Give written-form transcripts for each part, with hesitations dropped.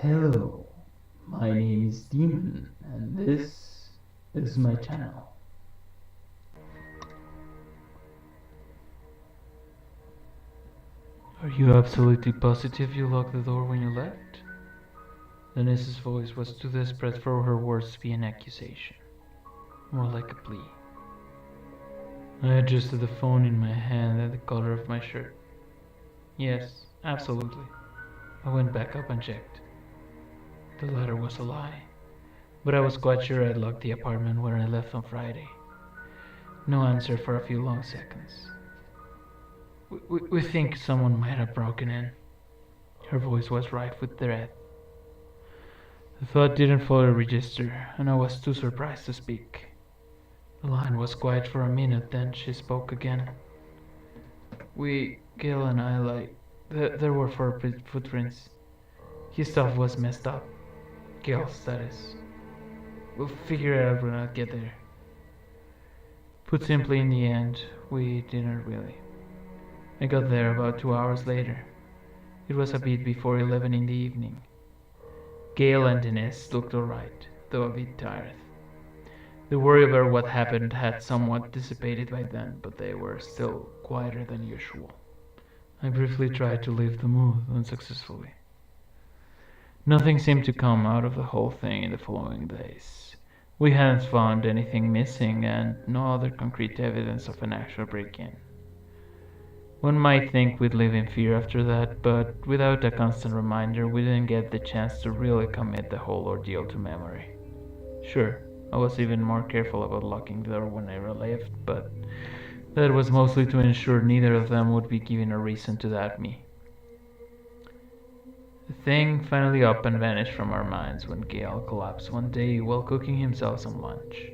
Hello, my name is Demon, and this is my channel. Are you absolutely positive you locked the door when you left? Denise's voice was too desperate for her words to be an accusation, more like a plea. I adjusted the phone in my hand at the collar of my shirt. Yes, absolutely. I went back up and checked. The letter was a lie, but I was quite sure I'd locked the apartment where I left on Friday. No answer for a few long seconds. We think someone might have broken in. Her voice was rife with dread. The thought didn't fully register, and I was too surprised to speak. The line was quiet for a minute, then she spoke again. Gail and I, there were footprints. His stuff was messed up. Gail's, that is. We'll figure it out when I get there. Put simply, in the end, we didn't really. I got there about 2 hours later. It was a bit before 11 in the evening. Gail and Denise looked alright, though a bit tired. The worry over what happened had somewhat dissipated by then, but they were still quieter than usual. I briefly tried to lift the mood, unsuccessfully. Nothing seemed to come out of the whole thing in the following days. We hadn't found anything missing and no other concrete evidence of an actual break-in. One might think we'd live in fear after that, but without a constant reminder, we didn't get the chance to really commit the whole ordeal to memory. Sure, I was even more careful about locking the door when I left, but that was mostly to ensure neither of them would be given a reason to doubt me. The thing finally up and vanished from our minds when Gale collapsed one day while cooking himself some lunch.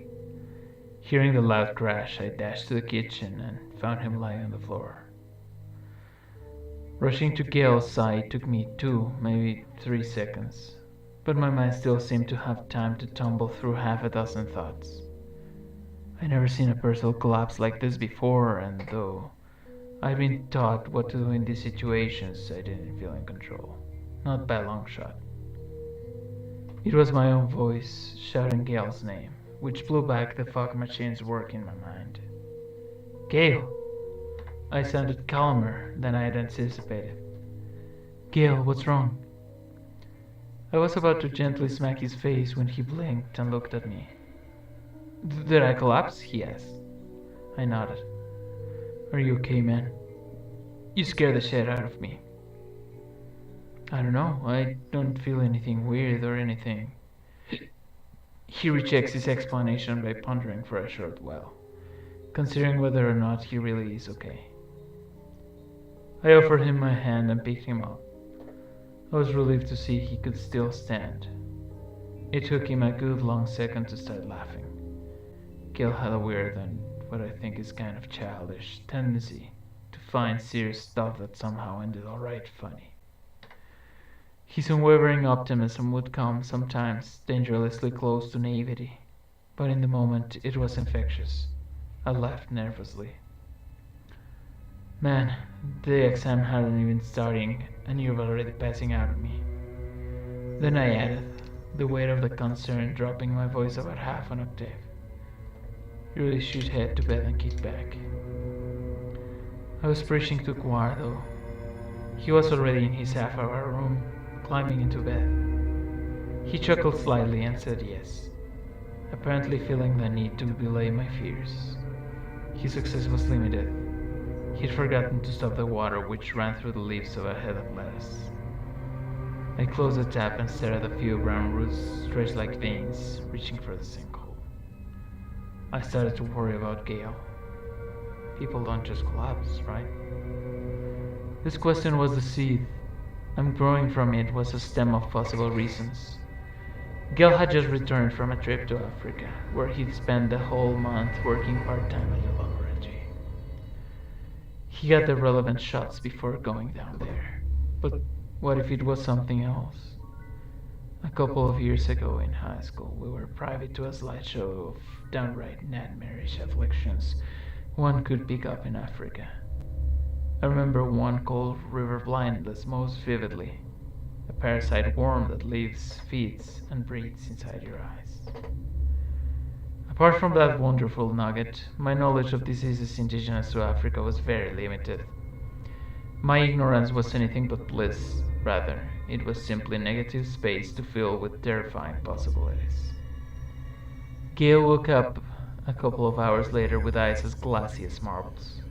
Hearing the loud crash, I dashed to the kitchen and found him lying on the floor. Rushing to Gale's side took me 2, maybe 3 seconds, but my mind still seemed to have time to tumble through half a dozen thoughts. I'd never seen a person collapse like this before, and though I'd been taught what to do in these situations, I didn't feel in control. Not by a long shot. It was my own voice shouting Gale's name, which blew back the fog machine's work in my mind. Gale! I sounded calmer than I had anticipated. Gale, what's wrong? I was about to gently smack his face when he blinked and looked at me. Did I collapse? He asked. I nodded. Are you okay, man? You scared the shit out of me. I don't know. I don't feel anything weird or anything. He rejects his explanation by pondering for a short while, considering whether or not he really is okay. I offered him my hand and picked him up. I was relieved to see he could still stand. It took him a good long second to start laughing. Gil had a weird and what I think is kind of childish tendency to find serious stuff that somehow ended alright funny. His unwavering optimism would come sometimes dangerously close to naivety, but in the moment it was infectious. I laughed nervously. Man, the exam hadn't even started and you were already passing out on me. Then I added, the weight of the concern dropping my voice about half an octave. You really should head to bed and kick back. I was preaching to Guar though. He was already in his half-hour room, climbing into bed. He chuckled slightly and said yes, apparently feeling the need to belay my fears. His success was limited. He'd forgotten to stop the water which ran through the leaves of a head of lettuce. I closed the tap and stared at a few brown roots stretched like veins, reaching for the sinkhole. I started to worry about Gale. People don't just collapse, right? This question was the seed, and growing from it was a stem of possible reasons. Gale had just returned from a trip to Africa, where he'd spent the whole month working part-time at the laboratory. He got the relevant shots before going down there. But what if it was something else? A couple of years ago in high school, we were privy to a slideshow of downright nightmarish afflictions one could pick up in Africa. I remember one called river blindness most vividly. A parasite worm that lives, feeds, and breathes inside your eyes. Apart from that wonderful nugget, my knowledge of diseases indigenous to Africa was very limited. My ignorance was anything but bliss, rather, it was simply negative space to fill with terrifying possibilities. Gale woke up a couple of hours later with eyes as glassy as marbles.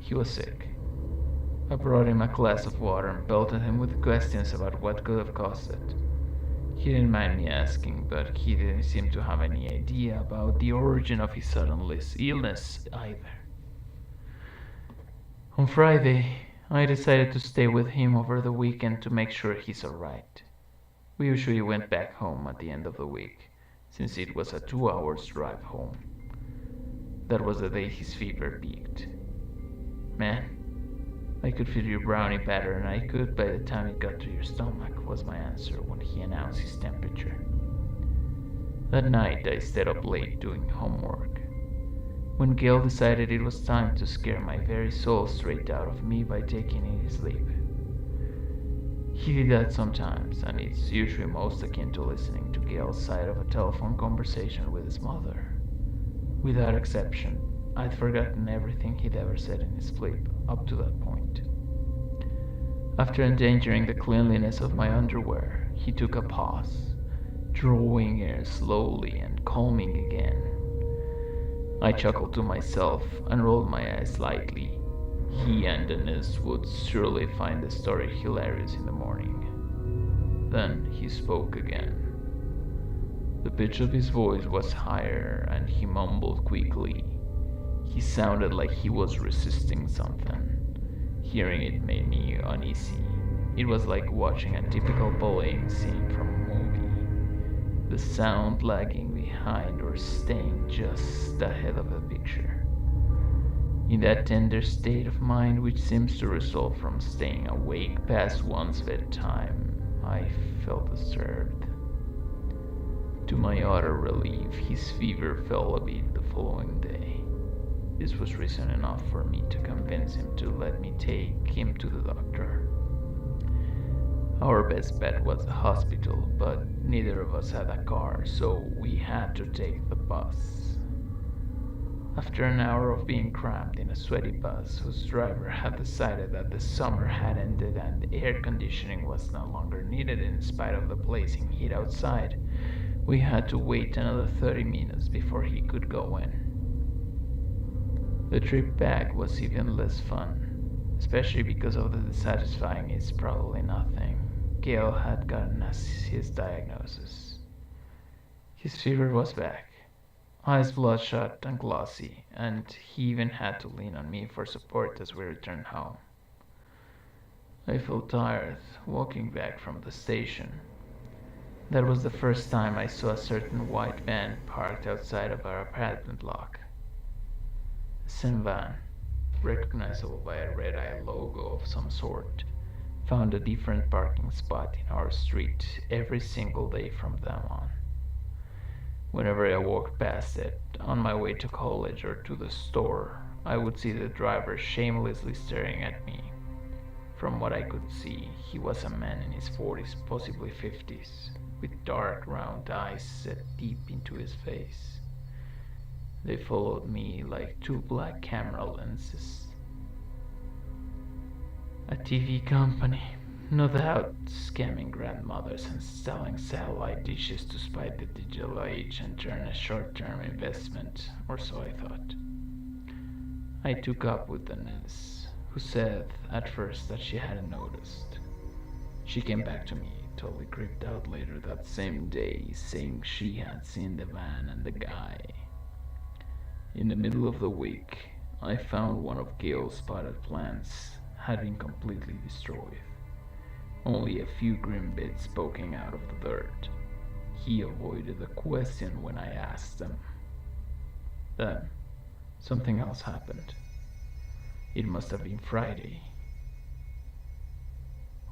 He was sick. I brought him a glass of water and pelted him with questions about what could have caused it. He didn't mind me asking, but he didn't seem to have any idea about the origin of his sudden illness either. On Friday, I decided to stay with him over the weekend to make sure he's alright. We usually went back home at the end of the week, since it was a 2 hours drive home. That was the day his fever peaked. Man, I could feel your brownie batter and I could by the time it got to your stomach, was my answer when he announced his temperature. That night I stayed up late doing homework. When Gale decided it was time to scare my very soul straight out of me by taking in his sleep. He did that sometimes, and it's usually most akin to listening to Gale's side of a telephone conversation with his mother. Without exception, I'd forgotten everything he'd ever said in his sleep up to that point. After endangering the cleanliness of my underwear, he took a pause, drawing air slowly and calming again. I chuckled to myself and rolled my eyes slightly. He and Denise would surely find the story hilarious in the morning. Then he spoke again. The pitch of his voice was higher and he mumbled quickly. He sounded like he was resisting something. Hearing it made me uneasy. It was like watching a typical bullying scene from a movie. The sound lagging behind or staying just ahead of the picture. In that tender state of mind which seems to result from staying awake past one's bedtime, I felt disturbed. To my utter relief, his fever fell a bit the following day. This was reason enough for me to convince him to let me take him to the doctor. Our best bet was the hospital, but neither of us had a car, so we had to take the bus. After an hour of being crammed in a sweaty bus whose driver had decided that the summer had ended and air conditioning was no longer needed in spite of the blazing heat outside, we had to wait another 30 minutes before he could go in. The trip back was even less fun, especially because of the dissatisfying "it's probably nothing" Gale had gotten as his diagnosis. His fever was back, eyes bloodshot and glossy, and he even had to lean on me for support as we returned home. I felt tired walking back from the station. That was the first time I saw a certain white van parked outside of our apartment block. A same van, recognizable by a red-eye logo of some sort, found a different parking spot in our street every single day from then on. Whenever I walked past it, on my way to college or to the store, I would see the driver shamelessly staring at me. From what I could see, he was a man in his 40s, possibly 50s, with dark round eyes set deep into his face. They followed me like two black camera lenses. A TV company, no doubt, scamming grandmothers and selling satellite dishes to spite the digital age and turn a short-term investment, or so I thought. I took up with Denise, who said at first that she hadn't noticed. She came back to me, totally creeped out later that same day, saying she had seen the van and the guy. In the middle of the week, I found one of Gale's potted plants had been completely destroyed. Only a few green bits poking out of the dirt. He avoided the question when I asked them. Then, something else happened. It must have been Friday.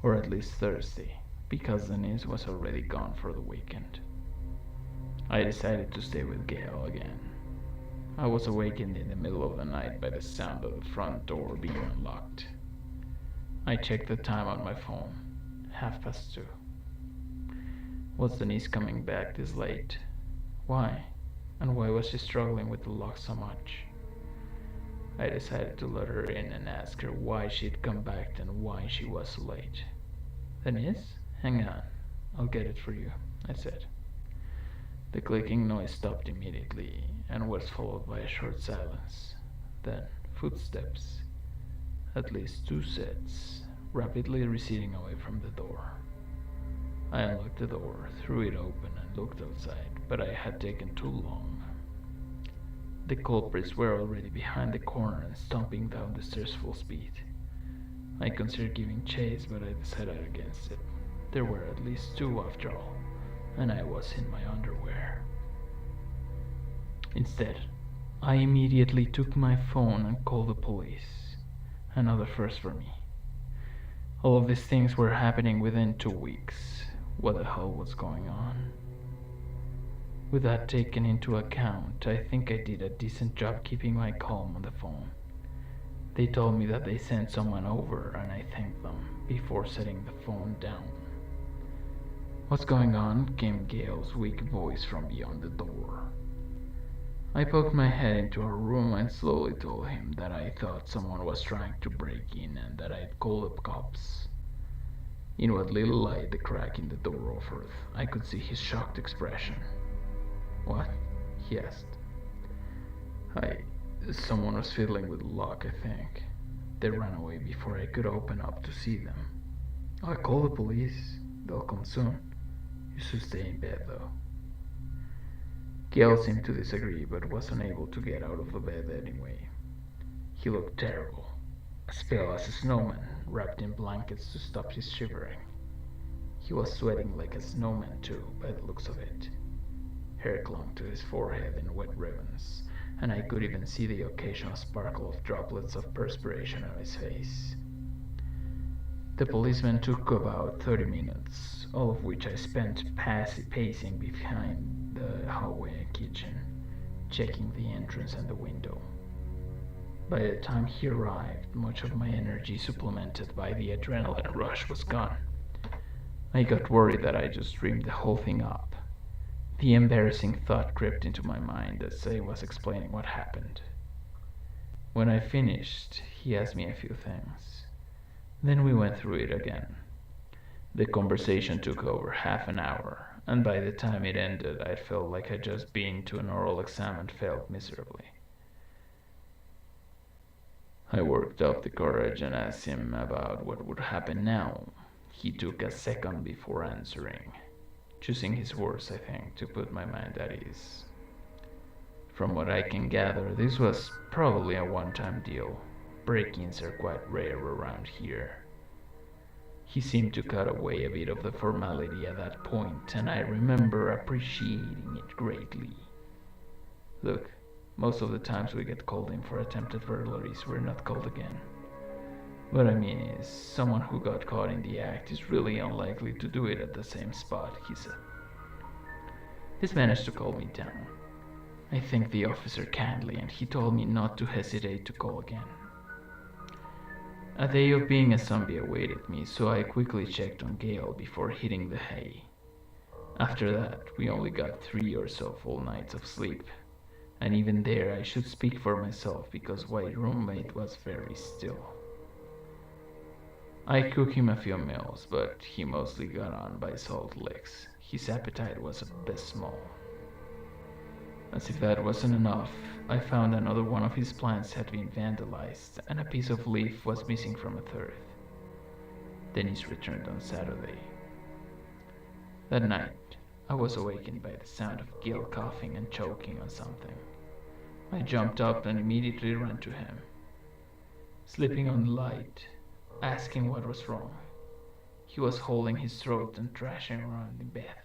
Or at least Thursday, because Denise was already gone for the weekend. I decided to stay with Gale again. I was awakened in the middle of the night by the sound of the front door being unlocked. I checked the time on my phone. 2:30. Was Denise coming back this late? Why? And why was she struggling with the lock so much? I decided to let her in and ask her why she'd come back and why she was so late. Denise? Hang on. I'll get it for you, I said. The clicking noise stopped immediately and was followed by a short silence. Then footsteps, at least two sets, rapidly receding away from the door. I unlocked the door, threw it open, and looked outside, but I had taken too long. The culprits were already behind the corner and stomping down the stairs full speed. I considered giving chase, but I decided against it. There were at least two after all, and I was in my underwear. Instead, I immediately took my phone and called the police. Another first for me. All of these things were happening within 2 weeks. What the hell was going on? With that taken into account, I think I did a decent job keeping my calm on the phone. They told me that they sent someone over, and I thanked them before setting the phone down. What's going on? Came Gail's weak voice from beyond the door. I poked my head into her room and slowly told him that I thought someone was trying to break in and that I'd call the cops. In what little light the crack in the door offered, I could see his shocked expression. What? He asked. Someone was fiddling with the lock, I think. They ran away before I could open up to see them. I call the police. They'll come soon. You should stay in bed, though. Gail seemed to disagree, but was unable to get out of the bed anyway. He looked terrible, as pale as a snowman, wrapped in blankets to stop his shivering. He was sweating like a snowman too, by the looks of it. Hair clung to his forehead in wet ribbons, and I could even see the occasional sparkle of droplets of perspiration on his face. The policeman took about 30 minutes, all of which I spent pacing behind the hallway and kitchen, checking the entrance and the window. By the time he arrived, much of my energy supplemented by the adrenaline rush was gone. I got worried that I just dreamed the whole thing up. The embarrassing thought crept into my mind as I was explaining what happened. When I finished, he asked me a few things. Then we went through it again. The conversation took over half an hour, and by the time it ended, I felt like I'd just been to an oral exam and failed miserably. I worked up the courage and asked him about what would happen now. He took a second before answering, choosing his words, I think, to put my mind at ease. From what I can gather, this was probably a one-time deal. Break-ins are quite rare around here. He seemed to cut away a bit of the formality at that point, and I remember appreciating it greatly. Look, most of the times we get called in for attempted burglaries, we're not called again. What I mean is, someone who got caught in the act is really unlikely to do it at the same spot, he said. This managed to calm me down. I thanked the officer kindly, and he told me not to hesitate to call again. A day of being a zombie awaited me, so I quickly checked on Gail before hitting the hay. After that, we only got 3 or so full nights of sleep, and even there I should speak for myself because my roommate was very still. I cooked him a few meals, but he mostly got on by salt licks. His appetite was abysmal. As if that wasn't enough, I found another one of his plants had been vandalized, and a piece of leaf was missing from a third. Denise returned on Saturday. That night, I was awakened by the sound of Gil coughing and choking on something. I jumped up and immediately ran to him. Slipping on the light, asking what was wrong. He was holding his throat and thrashing around in bed.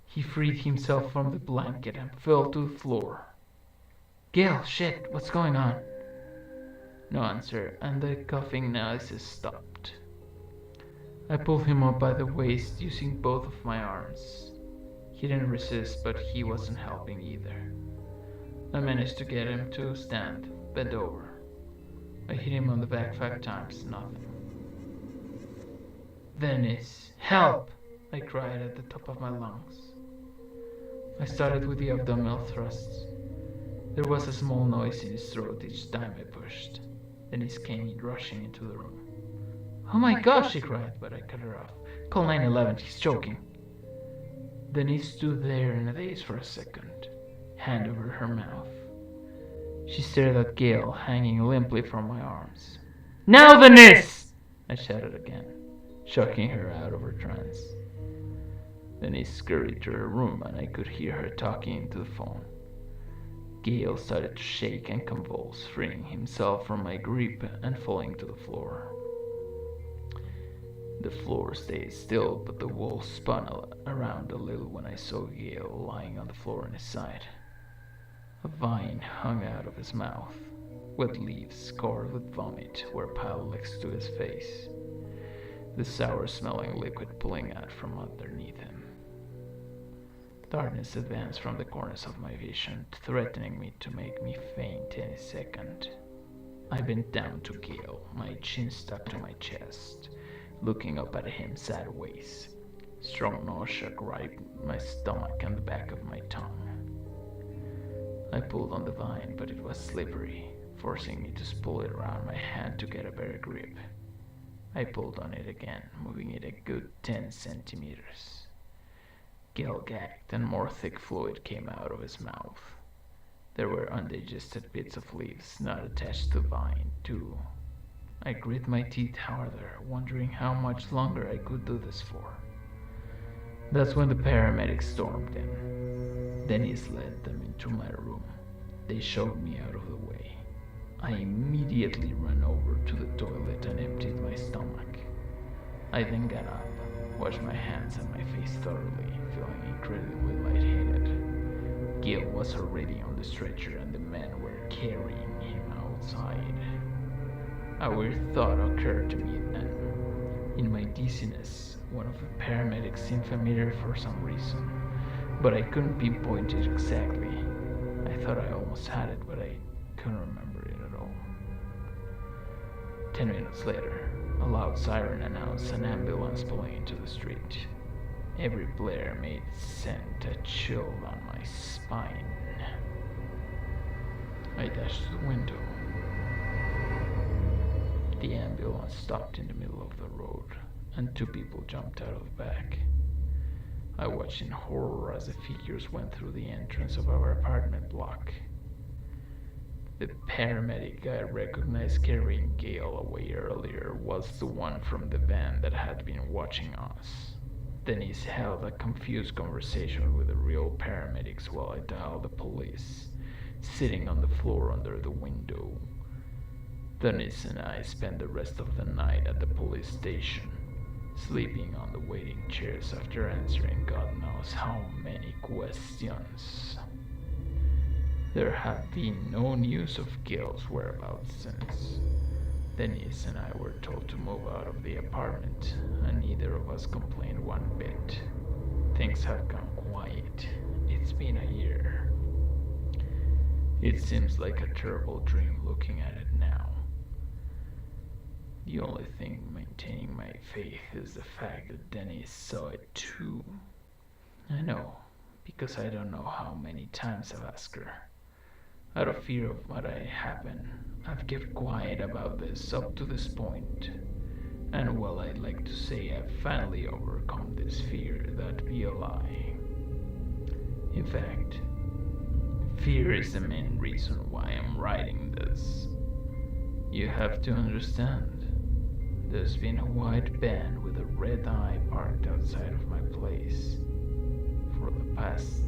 He freed himself from the blanket and fell to the floor. Gail, shit, what's going on? No answer, and the coughing noises stopped. I pulled him up by the waist using both of my arms. He didn't resist, but he wasn't helping either. I managed to get him to stand, bend over. I hit him on the back 5 times, nothing. Dennis, help! I cried at the top of my lungs. I started with the abdominal thrusts. There was a small noise in his throat each time I pushed. Denise came in rushing into the room. Oh my gosh, she cried, but I cut her off. Call 911, he's choking. Denise stood there in a daze for a second, hand over her mouth. She stared at Gail, hanging limply from my arms. Now, Denise! I shouted again, shocking her out of her trance. Denise scurried to her room, and I could hear her talking into the phone. Gail started to shake and convulse, freeing himself from my grip and falling to the floor. The floor stayed still, but the walls spun around a little when I saw Gail lying on the floor on his side. A vine hung out of his mouth. Wet leaves scored with vomit were piled next to his face, the sour-smelling liquid pooling out from underneath him. Darkness advanced from the corners of my vision, threatening me to make me faint any second. I bent down to Gail, my chin stuck to my chest, looking up at him sideways. Strong nausea gripped my stomach and the back of my tongue. I pulled on the vine, but it was slippery, forcing me to pull it around my hand to get a better grip. I pulled on it again, moving it a good 10 centimeters. Gail gagged, and more thick fluid came out of his mouth. There were undigested bits of leaves not attached to the vine, too. I grit my teeth harder, wondering how much longer I could do this for. That's when the paramedics stormed in. Dennis led them into my room. They shoved me out of the way. I immediately ran over to the toilet and emptied my stomach. I then got up, washed my hands and my face thoroughly, feeling incredibly lightheaded. Gail was already on the stretcher and the men were carrying him outside. A weird thought occurred to me then. In my dizziness, one of the paramedics seemed familiar for some reason, but I couldn't pinpoint it exactly. I thought I almost had it, but I couldn't remember it at all. 10 minutes later, a loud siren announced an ambulance pulling into the street. Every blare made sent a chill down my spine. I dashed to the window. The ambulance stopped in the middle of the road, and 2 people jumped out of the back. I watched in horror as the figures went through the entrance of our apartment block. The paramedic I recognized carrying Gail away earlier was the one from the van that had been watching us. Denise held a confused conversation with the real paramedics while I dialed the police, sitting on the floor under the window. Denise and I spent the rest of the night at the police station, sleeping on the waiting chairs after answering God knows how many questions. There had been no news of Gail's whereabouts since. Denise and I were told to move out of the apartment, and neither of us complained one bit. Things have gone quiet. It's been a year. It seems like a terrible dream looking at it now. The only thing maintaining my faith is the fact that Dennis saw it too. I know, because I don't know how many times I've asked her. Out of fear of what might happen, I've kept quiet about this up to this point. And well, I'd like to say I've finally overcome this fear, that'd be a lie. In fact, fear is the main reason why I'm writing this. You have to understand, there's been a white van with a red eye parked outside of my place for the past